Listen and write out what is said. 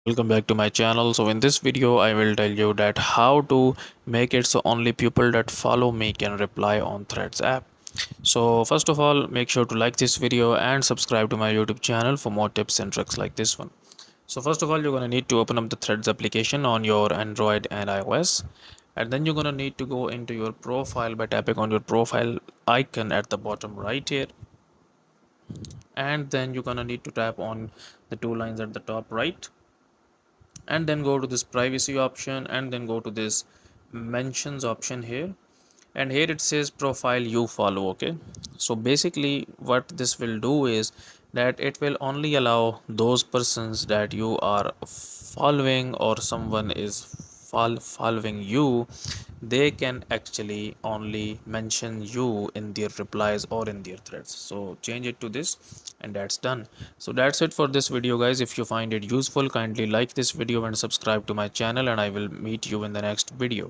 Welcome back to my channel. So in this video I will tell you that how to make it so only people that follow me can reply on Threads app. So first of all, make sure to like this video and subscribe to my YouTube channel for more tips and tricks like this one. So first of all, you're going to need to open up the Threads application on your Android and iOS, and then you're going to need to go into your profile by tapping on your profile icon at the bottom right here, and then you're going to need to tap on the two lines at the top right, and then go to this privacy option, and then go to this mentions option here, and here it says profile you follow. Okay, so basically what this will do is that it will only allow those persons that you are following, or someone is following you, they can actually only mention you in their replies or in their threads. So change it to this, and that's done. So that's it for this video, guys. If you find it useful, kindly like this video and subscribe to my channel, and I will meet you in the next video.